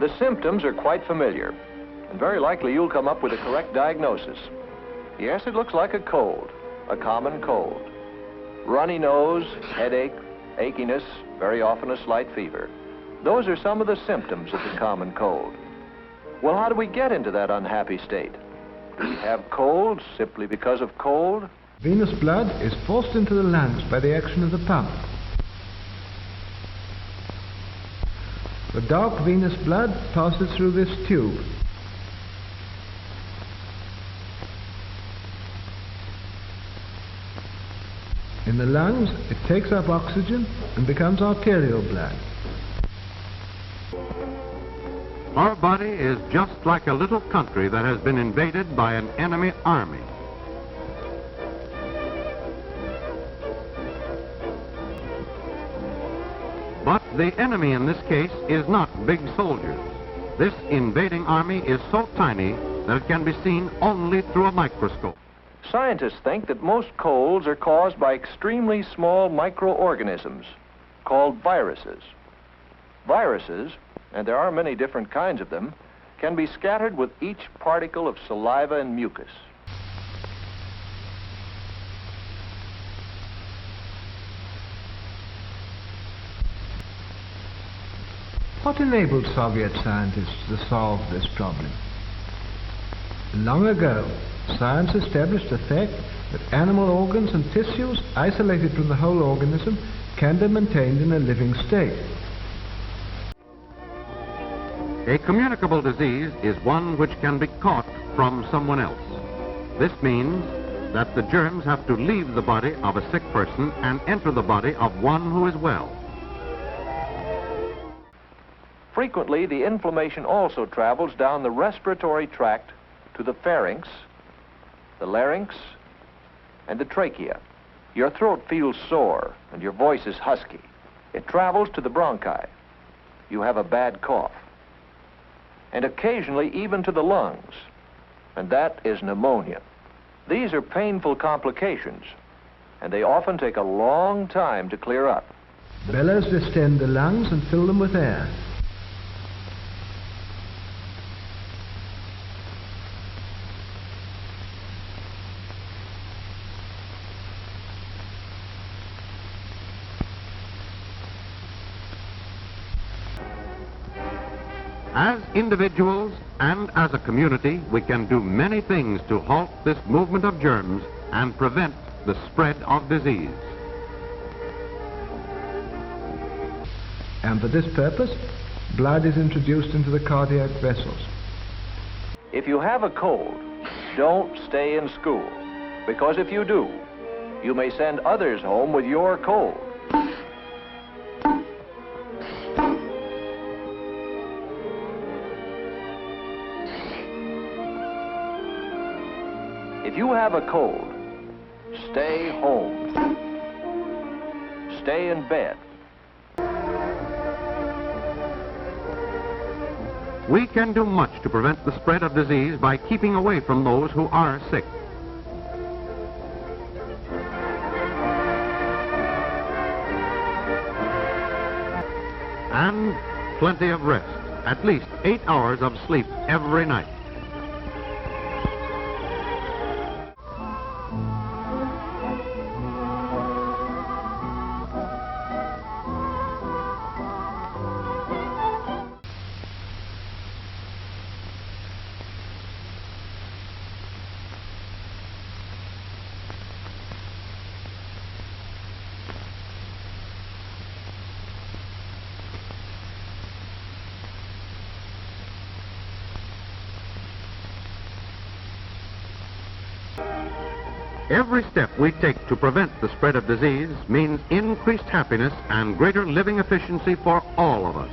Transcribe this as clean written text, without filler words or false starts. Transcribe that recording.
The symptoms are quite familiar, and very likely you'll come up with a correct diagnosis. Yes, it looks like a cold, a common cold. Runny nose, headache, achiness, very often a slight fever. Those are some of the symptoms of the common cold. Well, how do we get into that unhappy state? Do we have colds simply because of cold? Venous blood is forced into the lungs by the action of the pump. The dark venous blood passes through this tube. In the lungs, it takes up oxygen and becomes arterial blood. Our body is just like a little country that has been invaded by an enemy army. But the enemy in this case is not big soldiers. This invading army is so tiny that it can be seen only through a microscope. Scientists think that most colds are caused by extremely small microorganisms called viruses. Viruses, and there are many different kinds of them, can be scattered with each particle of saliva and mucus. What enabled Soviet scientists to solve this problem? Long ago, science established the fact that animal organs and tissues isolated from the whole organism can be maintained in a living state. A communicable disease is one which can be caught from someone else. This means that the germs have to leave the body of a sick person and enter the body of one who is well. Frequently, the inflammation also travels down the respiratory tract to the pharynx, the larynx, and the trachea. Your throat feels sore and your voice is husky. It travels to the bronchi. You have a bad cough. And occasionally even to the lungs, and that is pneumonia. These are painful complications, and they often take a long time to clear up. Bellows distend the lungs and fill them with air. As individuals and as a community, we can do many things to halt this movement of germs and prevent the spread of disease. And for this purpose, blood is introduced into the cardiac vessels. If you have a cold, don't stay in school, because if you do, you may send others home with your cold. If you have a cold, stay home. Stay in bed. We can do much to prevent the spread of disease by keeping away from those who are sick. And plenty of rest, at least 8 hours of sleep every night. Every step we take to prevent the spread of disease means increased happiness and greater living efficiency for all of us.